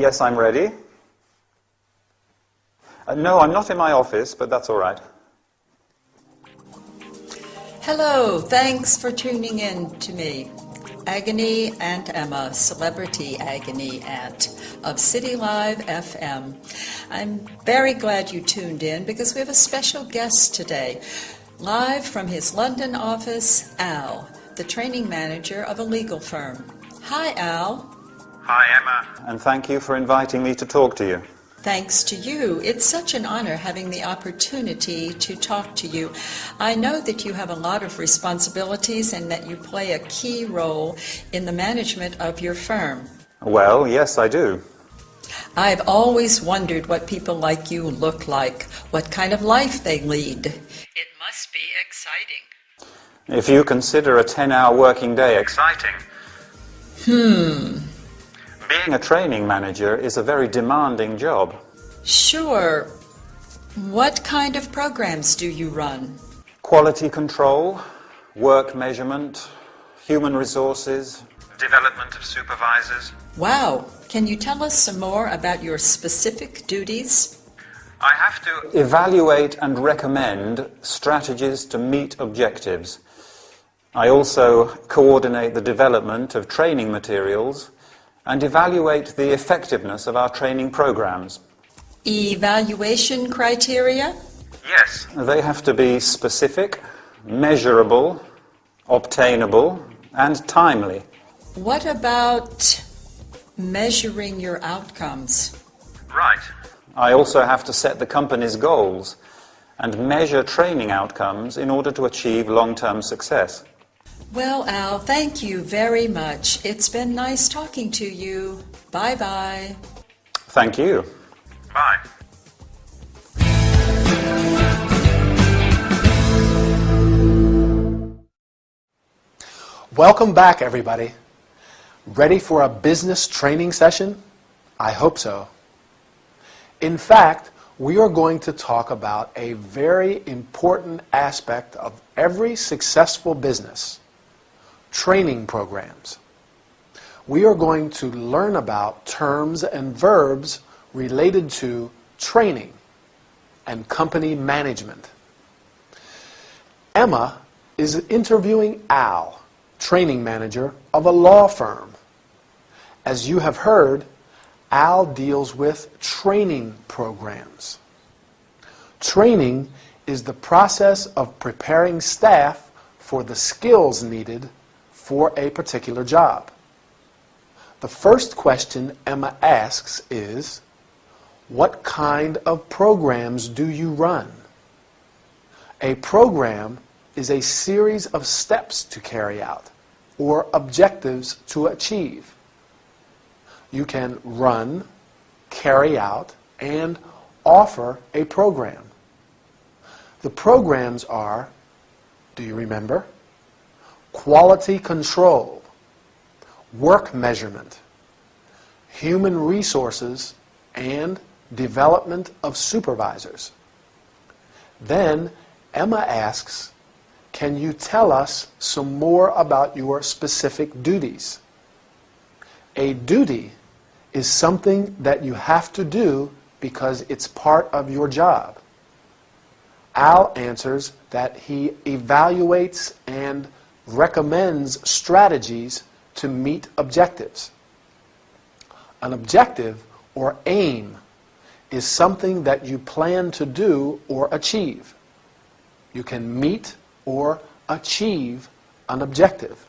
Yes, I'm ready. No, I'm not in my office, but that's all right. Hello, thanks for tuning in to me. Agony Aunt Emma, celebrity agony aunt of City Live FM. I'm very glad you tuned in because we have a special guest today. Live from his London office, Al, the training manager of a legal firm. Hi, Al. Hi, Emma. And thank you for inviting me to talk to you. Thanks to you. It's such an honor having the opportunity to talk to you. I know that you have a lot of responsibilities and that you play a key role in the management of your firm. Well, yes, I do. I've always wondered what people like you look like, what kind of life they lead. It must be exciting. If you consider a 10-hour working day exciting. Being a training manager is a very demanding job. Sure. What kind of programs do you run? Quality control, work measurement, human resources, development of supervisors. Wow. Can you tell us some more about your specific duties? I have to evaluate and recommend strategies to meet objectives. I also coordinate the development of training materials and evaluate the effectiveness of our training programs. Evaluation criteria? Yes. They have to be specific, measurable, obtainable, and timely. What about measuring your outcomes? Right. I also have to set the company's goals and measure training outcomes in order to achieve long-term success. Well, Al, thank you very much. It's been nice talking to you. Bye-bye. Thank you. Bye. Welcome back, everybody. Ready for a business training session? I hope so. In fact, we are going to talk about a very important aspect of every successful business: training programs. We are going to learn about terms and verbs related to training and company management. Emma is interviewing Al, training manager of a law firm. As you have heard, Al deals with training programs. Training is the process of preparing staff for the skills needed for a particular job. The first question Emma asks is, what kind of programs do you run? A program is a series of steps to carry out or objectives to achieve. You can run, carry out, and offer a program. The programs are, do you remember? Quality control, work measurement, human resources, and development of supervisors. Then Emma asks, can you tell us some more about your specific duties? A duty is something that you have to do because it's part of your job. Al answers that he evaluates and recommends strategies to meet objectives. An objective, or aim, is something that you plan to do or achieve. You can meet or achieve an objective.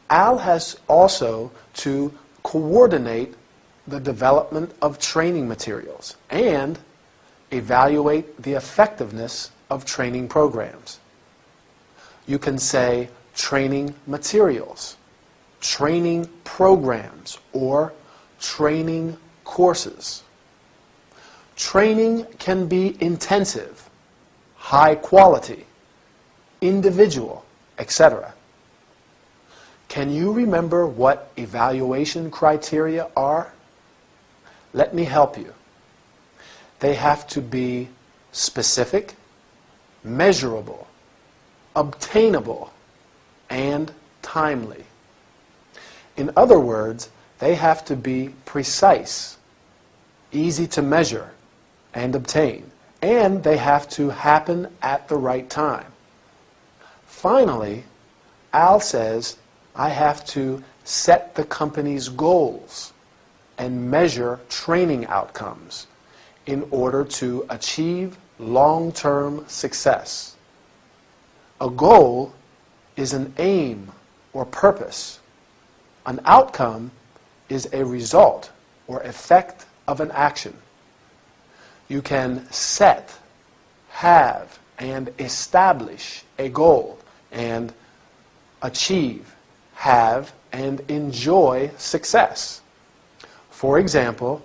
Al has also to coordinate the development of training materials and evaluate the effectiveness of training programs. You can say training materials, training programs, or training courses. Training can be intensive, high quality, individual, etc. Can you remember what evaluation criteria are? Let me help you. They have to be specific, measurable, obtainable, and timely. In other words, They have to be precise, easy to measure and obtain, and they have to happen at the right time. Finally, Al says, I have to set the company's goals and measure training outcomes in order to achieve long-term success. A goal is an aim or purpose. An outcome is a result or effect of an action. You can set, have, and establish a goal and achieve, have, and enjoy success. For example,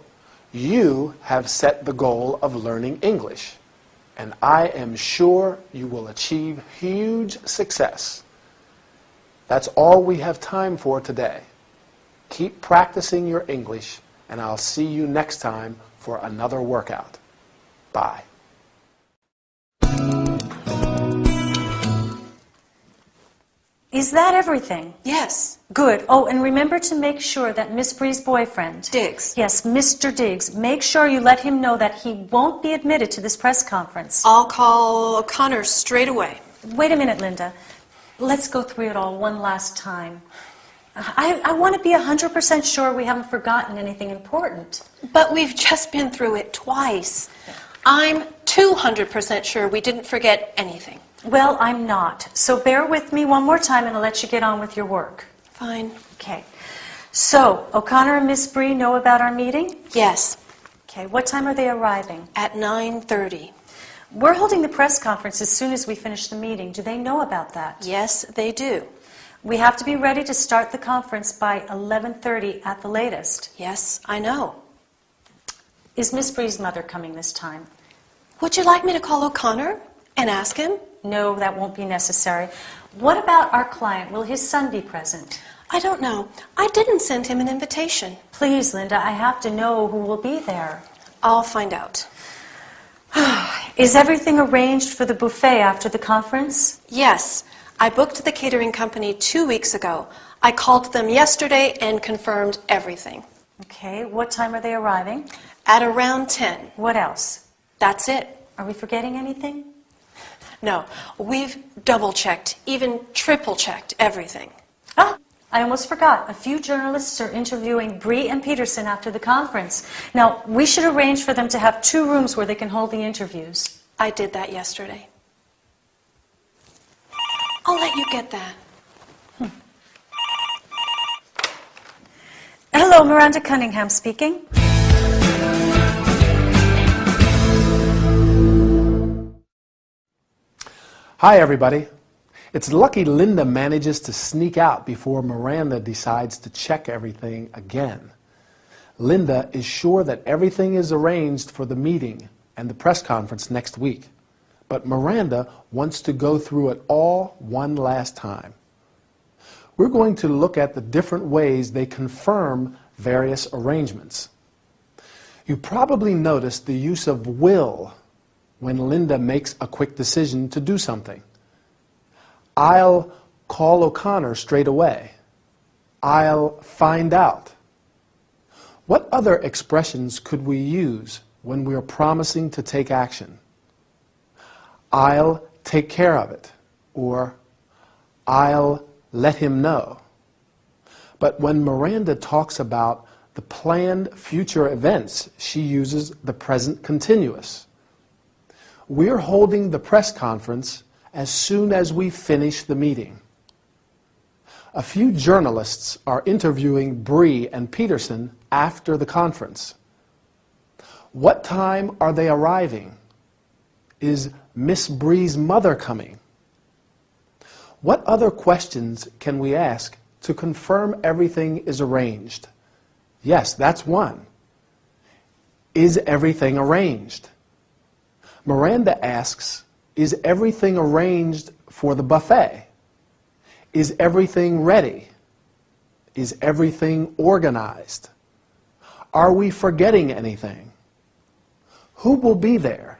you have set the goal of learning English, and I am sure you will achieve huge success. That's all we have time for today. Keep practicing your English, and I'll see you next time for another workout. Bye. Is that everything? Yes. Good. Oh, and remember to make sure that Miss Bree's boyfriend... Diggs. Yes, Mr. Diggs. Make sure you let him know that he won't be admitted to this press conference. I'll call O'Connor straight away. Wait a minute, Linda. Let's go through it all one last time. I want to be 100% sure we haven't forgotten anything important. But we've just been through it twice. I'm 200% sure we didn't forget anything. Well, I'm not. So bear with me one more time and I'll let you get on with your work. Fine. Okay. So, O'Connor and Miss Bree know about our meeting? Yes. Okay, what time are they arriving? At 9:30. We're holding the press conference as soon as we finish the meeting. Do they know about that? Yes, they do. We have to be ready to start the conference by 11:30 at the latest. Yes, I know. Is Miss Bree's mother coming this time? Would you like me to call O'Connor and ask him? No, that won't be necessary. What about our client? Will his son be present? I don't know. I didn't send him an invitation. Please, Linda, I have to know who will be there. I'll find out. Is everything arranged for the buffet after the conference? Yes. I booked the catering company 2 weeks ago. I called them yesterday and confirmed everything. Okay, what time are they arriving? At around 10. What else? That's it. Are we forgetting anything? No, we've double-checked, even triple-checked everything. Ah, I almost forgot. A few journalists are interviewing Bree and Peterson after the conference. Now, we should arrange for them to have 2 rooms where they can hold the interviews. I did that yesterday. I'll let you get that. Hello, Miranda Cunningham speaking. Hi, everybody. It's lucky Linda manages to sneak out before Miranda decides to check everything again. Linda is sure that everything is arranged for the meeting and the press conference next week. But Miranda wants to go through it all one last time. We're going to look at the different ways they confirm various arrangements. You probably noticed the use of will when Linda makes a quick decision to do something. I'll call O'Connor straight away. I'll find out. What other expressions could we use when we're promising to take action? I'll take care of it, or I'll let him know. But when Miranda talks about the planned future events, she uses the present continuous. We're holding the press conference as soon as we finish the meeting. A few journalists are interviewing Bree and Peterson after the conference. What time are they arriving? Is Miss Bree's mother coming? What other questions can we ask to confirm everything is arranged? Yes, that's one. Is everything arranged? Miranda asks, is everything arranged for the buffet? Is everything ready? Is everything organized? Are we forgetting anything? Who will be there?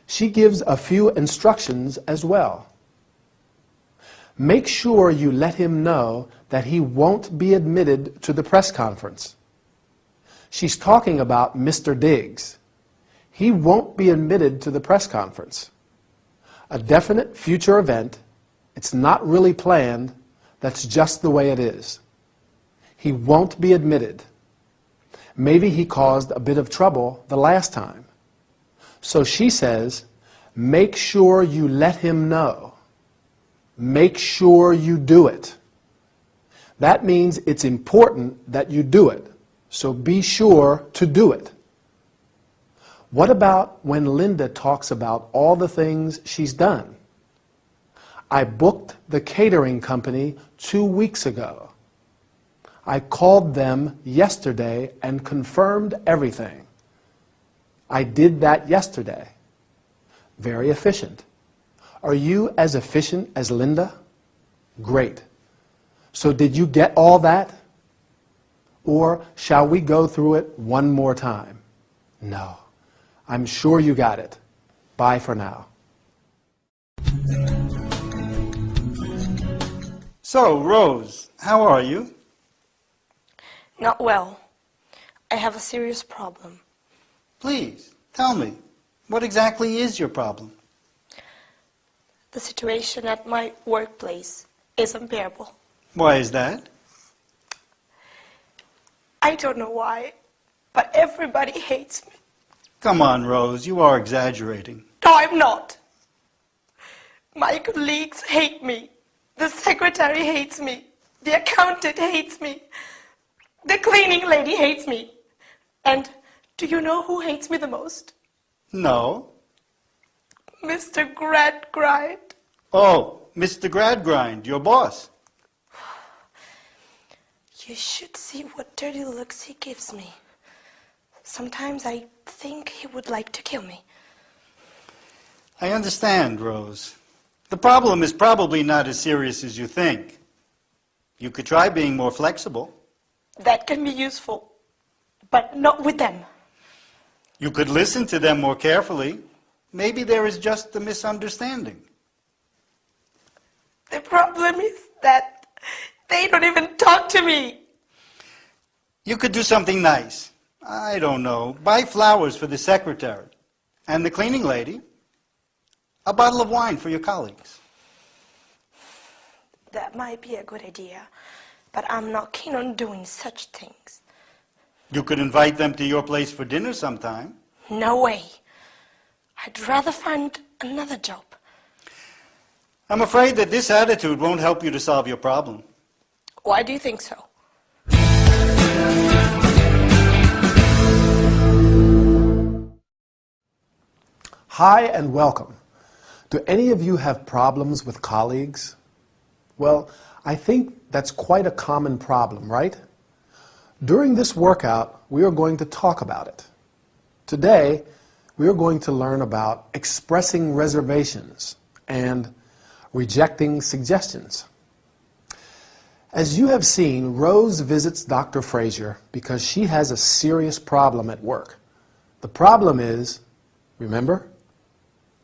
She gives a few instructions as well. Make sure you let him know that he won't be admitted to the press conference. She's talking about Mr. Diggs. He won't be admitted to the press conference. A definite future event. It's not really planned. That's just the way it is. He won't be admitted. Maybe he caused a bit of trouble the last time. So she says, make sure you let him know. Make sure you do it. That means it's important that you do it. So be sure to do it. What about when Linda talks about all the things she's done? I booked the catering company 2 weeks ago. I called them yesterday and confirmed everything. I did that yesterday. Very efficient. Are you as efficient as Linda? Great. So did you get all that? Or shall we go through it one more time? No. I'm sure you got it. Bye for now. So, Rose, how are you? Not well. I have a serious problem. Please, tell me, what exactly is your problem? The situation at my workplace is unbearable. Why is that? I don't know why, but everybody hates me. Come on, Rose, you are exaggerating. No, I'm not. My colleagues hate me. The secretary hates me. The accountant hates me. The cleaning lady hates me. And do you know who hates me the most? No. Mr. Gradgrind. Oh, Mr. Gradgrind, your boss. You should see what dirty looks he gives me. Sometimes I think he would like to kill me. I understand, Rose. The problem is probably not as serious as you think. You could try being more flexible. That can be useful, but not with them. You could listen to them more carefully. Maybe there is just a misunderstanding. The problem is that they don't even talk to me. You could do something nice. I don't know. Buy flowers for the secretary and the cleaning lady. A bottle of wine for your colleagues. That might be a good idea, but I'm not keen on doing such things. You could invite them to your place for dinner sometime. No way. I'd rather find another job. I'm afraid that this attitude won't help you to solve your problem. Why do you think so? Hi and welcome. Do any of you have problems with colleagues? Well, I think that's quite a common problem, right? During this workout, we are going to talk about it. Today, we are going to learn about expressing reservations and rejecting suggestions. As you have seen, Rose visits Dr. Frazier because she has a serious problem at work. The problem is, remember?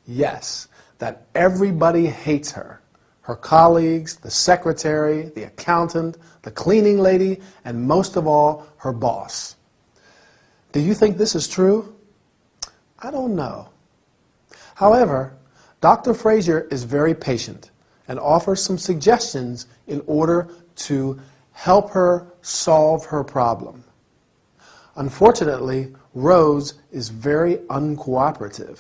Yes, that everybody hates her. Her colleagues, the secretary, the accountant, the cleaning lady, and most of all, her boss. Do you think this is true? I don't know. However, Dr. Frazier is very patient and offers some suggestions in order to help her solve her problem. Unfortunately, Rose is very uncooperative.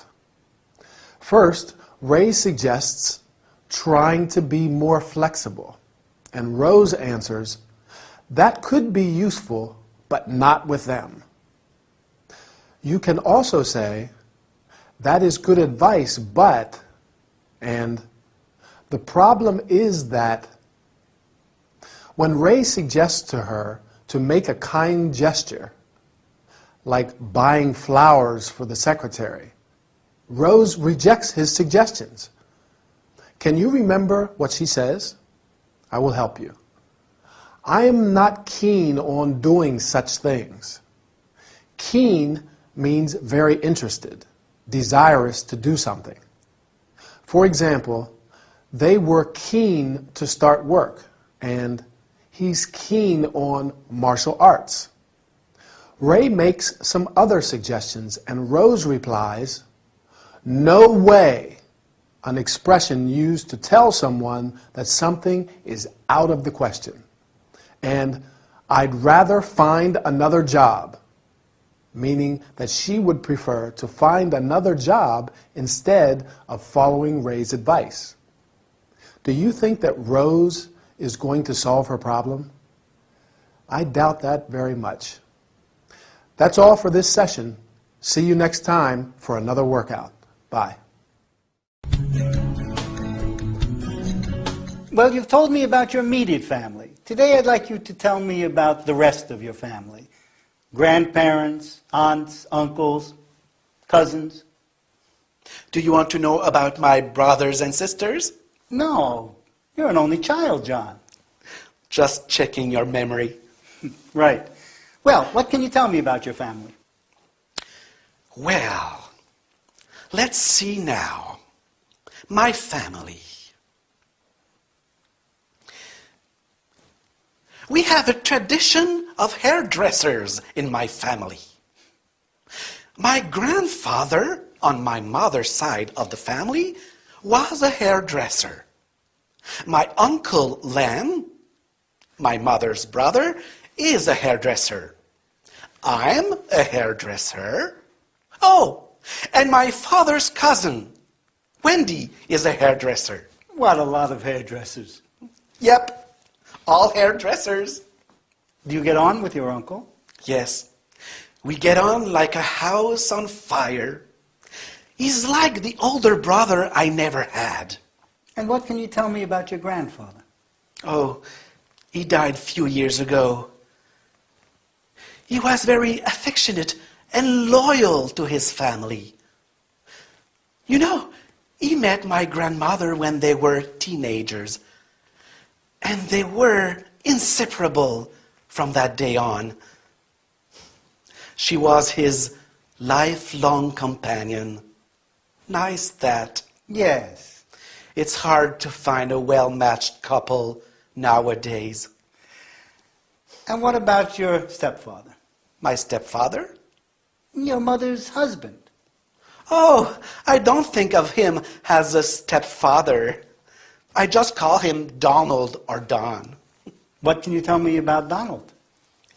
First, Ray suggests trying to be more flexible, and Rose answers, that could be useful, but not with them. You can also say, that is good advice, but, and the problem is that. When Ray suggests to her to make a kind gesture, like buying flowers for the secretary, Rose rejects his suggestions. Can you remember what she says? I will help you. I am not keen on doing such things. Keen means very interested, desirous to do something. For example, they were keen to start work, and he's keen on martial arts. Ray makes some other suggestions, and Rose replies, "No way," an expression used to tell someone that something is out of the question. And "I'd rather find another job," meaning that she would prefer to find another job instead of following Ray's advice. Do you think that Rose is going to solve her problem? I doubt that very much. That's all for this session. See you next time for another workout. Bye. Well, you've told me about your immediate family. Today I'd like you to tell me about the rest of your family. Grandparents, aunts, uncles, cousins. Do you want to know about my brothers and sisters? No, you're an only child, John. Just checking your memory. Right. Well, what can you tell me about your family? Well, let's see now. My family. We have a tradition of hairdressers in my family. My grandfather, on my mother's side of the family, was a hairdresser. My uncle Len, my mother's brother, is a hairdresser. I'm a hairdresser. Oh, and my father's cousin, Wendy, is a hairdresser. What a lot of hairdressers. Yep, all hairdressers. Do you get on with your uncle? Yes, we get on like a house on fire. He's like the older brother I never had. And what can you tell me about your grandfather? Oh, he died a few years ago. He was very affectionate and loyal to his family. You know, he met my grandmother when they were teenagers, and they were inseparable from that day on. She was his lifelong companion. Nice that. Yes. It's hard to find a well-matched couple nowadays. And what about your stepfather? My stepfather? Your mother's husband. Oh, I don't think of him as a stepfather. I just call him Donald or Don. What can you tell me about Donald?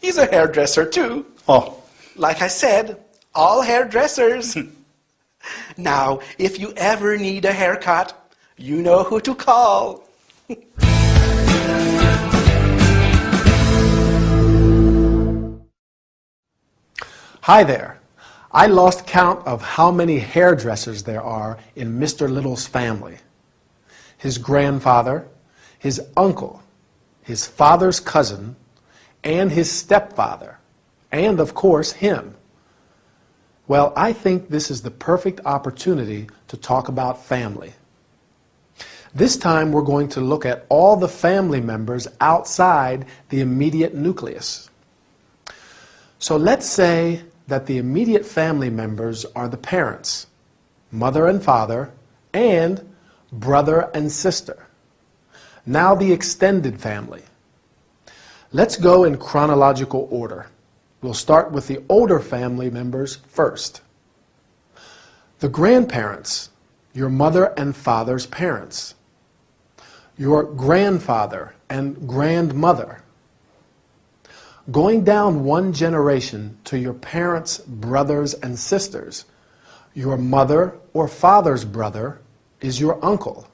He's a hairdresser too. Oh. Like I said, all hairdressers. Now, if you ever need a haircut, you know who to call. Hi there. I lost count of how many hairdressers there are in Mr. Little's family. His grandfather, his uncle, his father's cousin, and his stepfather, and of course him. Well, I think this is the perfect opportunity to talk about family. This time we're going to look at all the family members outside the immediate nucleus. So let's say that the immediate family members are the parents, mother and father, and brother and sister. Now the extended family. Let's go in chronological order. We'll start with the older family members first. The grandparents, your mother and father's parents. Your grandfather and grandmother. Going down one generation to your parents' brothers and sisters, your mother or father's brother is your uncle,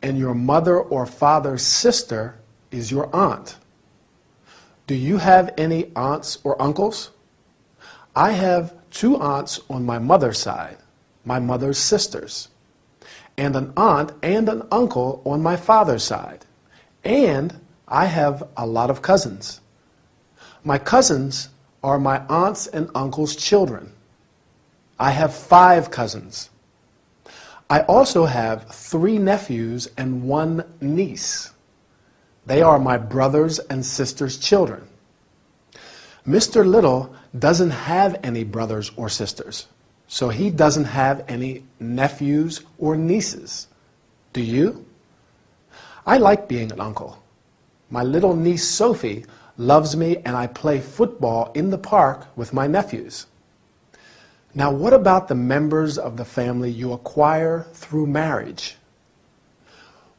and your mother or father's sister is your aunt. Do you have any aunts or uncles? I have 2 aunts on my mother's side, my mother's sisters, and an aunt and an uncle on my father's side, and I have a lot of cousins. My cousins are my aunts and uncles' children. I have 5 cousins. I also have 3 nephews and 1 niece. They are my brothers and sisters' children. Mr. Little doesn't have any brothers or sisters, so he doesn't have any nephews or nieces. Do you? I like being an uncle. My little niece Sophie loves me and I play football in the park with my nephews. Now, what about the members of the family you acquire through marriage?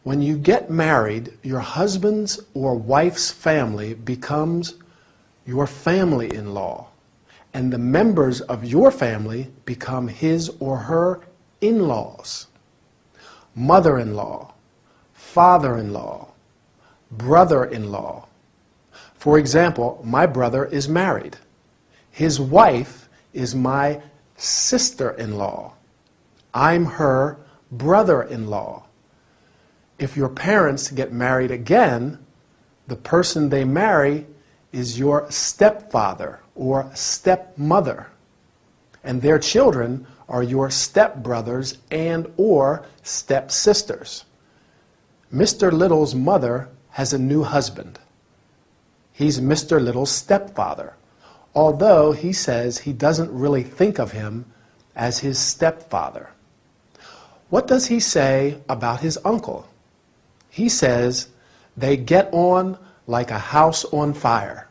When you get married, your husband's or wife's family becomes your family-in-law, and the members of your family become his or her in-laws. Mother-in-law, father-in-law, brother-in-law. For example, my brother is married. His wife is my sister-in-law. I'm her brother-in-law. If your parents get married again, the person they marry is your stepfather or stepmother, and their children are your stepbrothers and or stepsisters. Mr. Little's mother has a new husband. He's Mr. Little's stepfather, although he says he doesn't really think of him as his stepfather. What does he say about his uncle? He says they get on like a house on fire.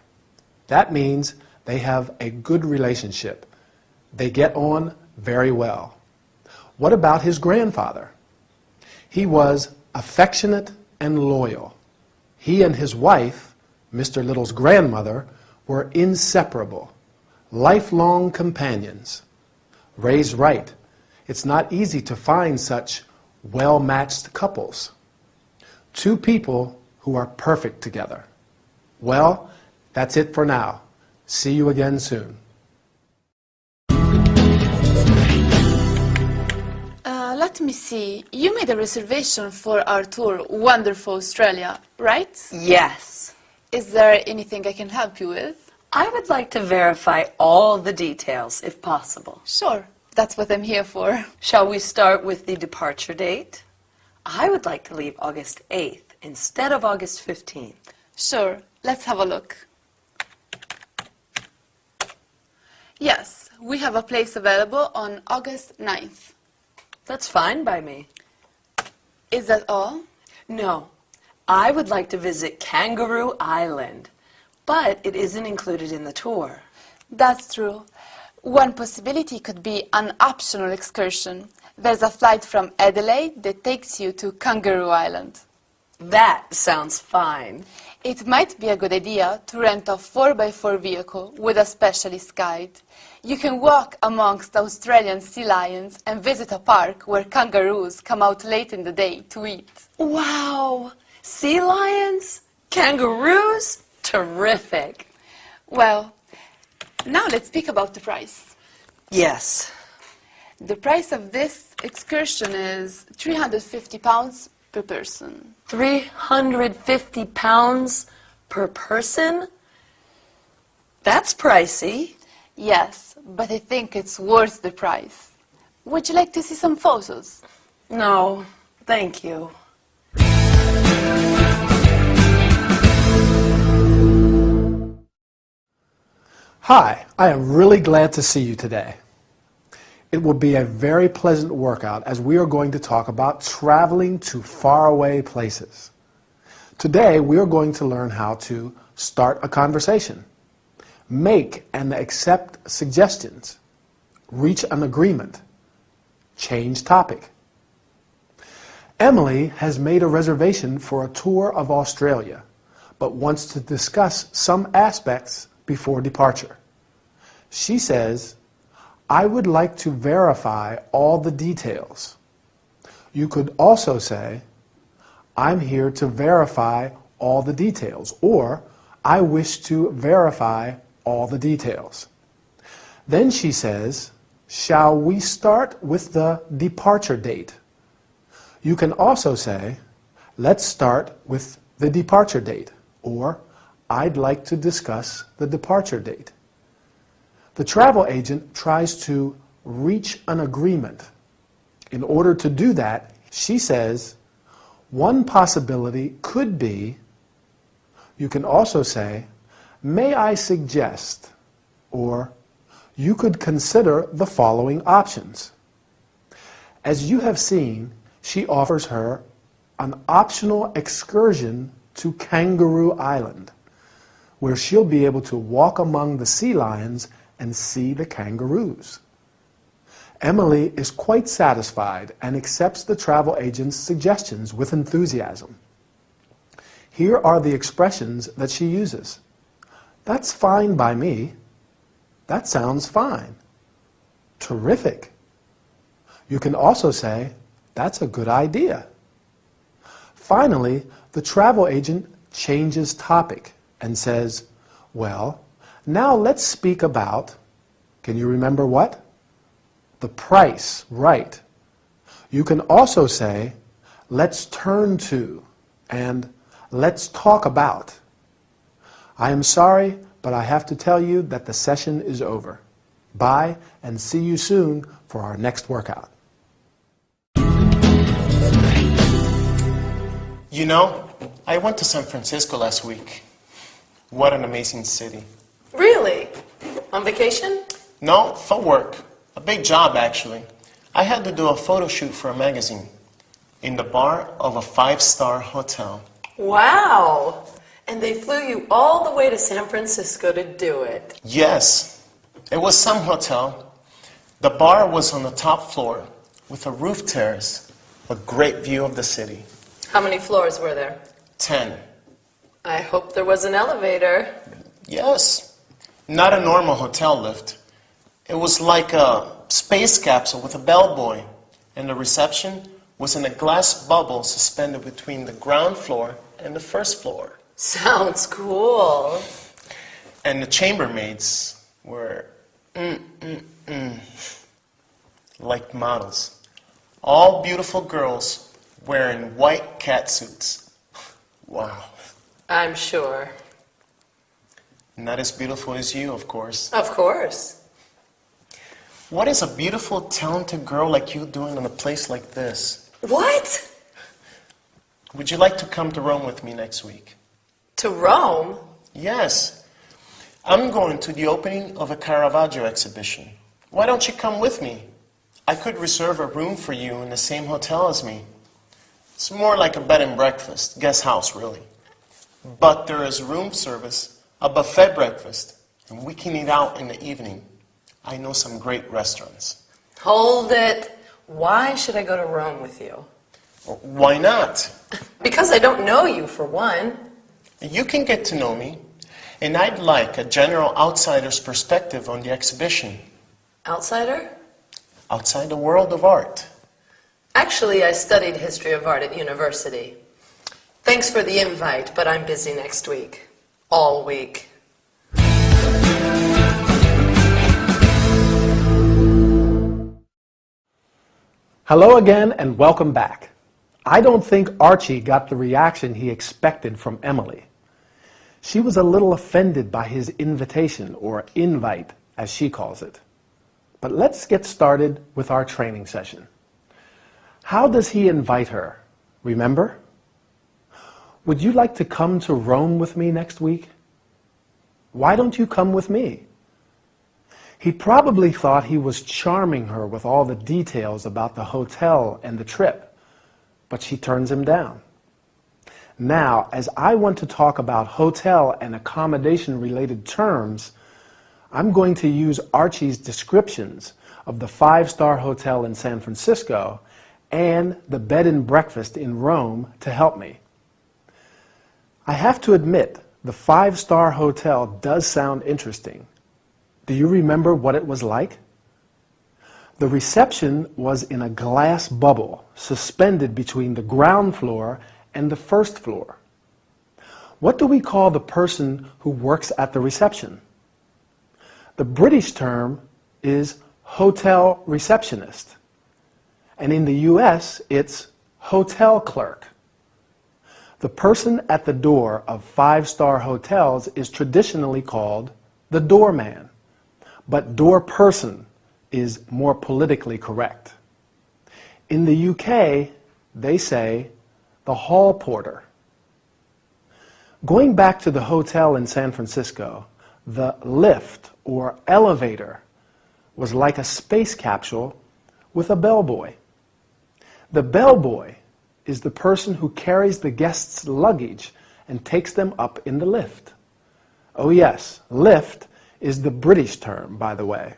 That means they have a good relationship. They get on very well. What about his grandfather? He was affectionate and loyal. He and his wife, Mr. Little's grandmother, were inseparable, lifelong companions. Raised right. It's not easy to find such well-matched couples. Two people who are perfect together. Well, that's it for now. See you again soon. Let me see. You made a reservation for our tour, Wonderful Australia, right? Yes. Is there anything I can help you with? I would like to verify all the details, if possible. Sure. That's what I'm here for. Shall we start with the departure date? I would like to leave August 8th instead of August 15th. Sure. Let's have a look. Yes, we have a place available on August 9th. That's fine by me. Is that all? No. I would like to visit Kangaroo Island, but it isn't included in the tour. That's true. One possibility could be an optional excursion. There's a flight from Adelaide that takes you to Kangaroo Island. That sounds fine. It might be a good idea to rent a 4x4 vehicle with a specialist guide. You can walk amongst Australian sea lions and visit a park where kangaroos come out late in the day to eat. Wow! Sea lions? Kangaroos? Terrific! Well, now let's speak about the price. Yes. The price of this excursion is £350 per person. 350 pounds per person? That's pricey. Yes, but I think it's worth the price. Would you like to see some photos? No, thank you. Hi, I am really glad to see you today. It will be a very pleasant workout as we are going to talk about traveling to faraway places. Today we are going to learn how to start a conversation, make and accept suggestions, reach an agreement, change topic. Emily has made a reservation for a tour of Australia, but wants to discuss some aspects before departure. She says, I would like to verify all the details. You could also say, I'm here to verify all the details, or I wish to verify all the details. Then she says, shall we start with the departure date? You can also say, let's start with the departure date, or I'd like to discuss the departure date. The travel agent tries to reach an agreement. In order to do that, she says, one possibility could be, you can also say, may I suggest, or you could consider the following options. As you have seen, she offers her an optional excursion to Kangaroo Island, where she'll be able to walk among the sea lions and see the kangaroos. Emily is quite satisfied and accepts the travel agent's suggestions with enthusiasm. Here are the expressions that she uses. That's fine by me. That sounds fine. Terrific. You can also say, that's a good idea. Finally, the travel agent changes topic and says, well, now let's speak about, can you remember what? The price, right. You can also say, let's turn to, and let's talk about. I am sorry, but I have to tell you that the session is over. Bye, and see you soon for our next workout. You know, I went to San Francisco last week. What an amazing city. Really? On vacation? No, for work. A big job, actually. I had to do a photo shoot for a magazine in the bar of a 5-star hotel. Wow! And they flew you all the way to San Francisco to do it. Yes. It was some hotel. The bar was on the top floor with a roof terrace, a great view of the city. How many floors were there? 10. I hope there was an elevator. Yes. Not a normal hotel lift. It was like a space capsule with a bellboy, and the reception was in a glass bubble suspended between the ground floor and the first floor. Sounds cool. And the chambermaids were like models. All beautiful girls wearing white catsuits. Wow. I'm sure. Not as beautiful as you, of course. Of course. What is a beautiful, talented girl like you doing in a place like this? What? Would you like to come to Rome with me next week? To Rome? Yes. I'm going to the opening of a Caravaggio exhibition. Why don't you come with me? I could reserve a room for you in the same hotel as me. It's more like a bed and breakfast, guest house really. But there is room service, a buffet breakfast, and we can eat out in the evening. I know some great restaurants. Hold it. Why should I go to Rome with you? Why not? Because I don't know you, for one. You can get to know me, and I'd like a general outsider's perspective on the exhibition. Outsider? Outside the world of art. Actually, I studied history of art at university. Thanks for the invite, but I'm busy next week. All week. Hello again and welcome back. I don't think Archie got the reaction he expected from Emily. She was a little offended by his invitation, or invite, as she calls it. But let's get started with our training session. How does he invite her? Remember? Would you like to come to Rome with me next week? Why don't you come with me? He probably thought he was charming her with all the details about the hotel and the trip, but she turns him down. Now, as I want to talk about hotel and accommodation-related terms, I'm going to use Archie's descriptions of the 5-star hotel in San Francisco and the bed and breakfast in Rome to help me. I have to admit, the 5-star hotel does sound interesting. Do you remember what it was like? The reception was in a glass bubble suspended between the ground floor and the first floor. What do we call the person who works at the reception? The British term is hotel receptionist, and in the US it's hotel clerk. The person at the door of 5-star hotels is traditionally called the doorman, but door person is more politically correct. In the UK, they say the hall porter. Going back to the hotel in San Francisco, the lift or elevator was like a space capsule with a bellboy. The bellboy is the person who carries the guest's luggage and takes them up in the lift. Oh yes, lift is the British term, by the way,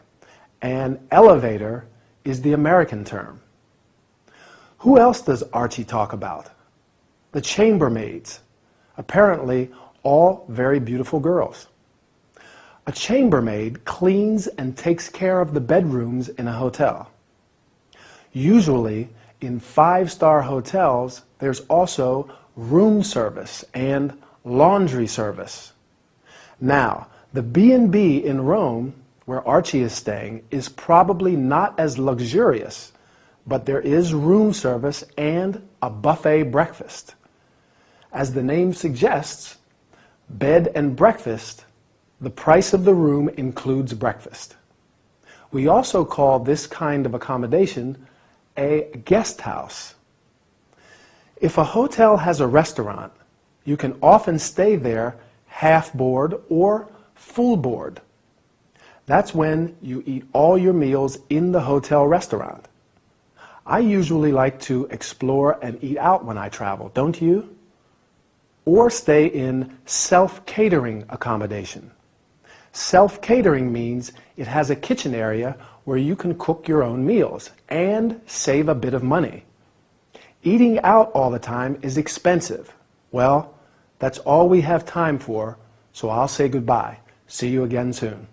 and elevator is the American term. Who else does Archie talk about? The chambermaids, apparently all very beautiful girls. A chambermaid cleans and takes care of the bedrooms in a hotel. Usually, in 5-star hotels, there's also room service and laundry service. Now, the B&B in Rome, where Archie is staying, is probably not as luxurious, but there is room service and a buffet breakfast. As the name suggests, bed and breakfast, the price of the room includes breakfast. We also call this kind of accommodation a guest house. If a hotel has a restaurant, you can often stay there half board or full board. That's when you eat all your meals in the hotel restaurant. I usually like to explore and eat out when I travel, don't you? Or stay in self-catering accommodation. Self-catering means it has a kitchen area where you can cook your own meals and save a bit of money. Eating out all the time is expensive. Well, that's all we have time for, so I'll say goodbye. See you again soon.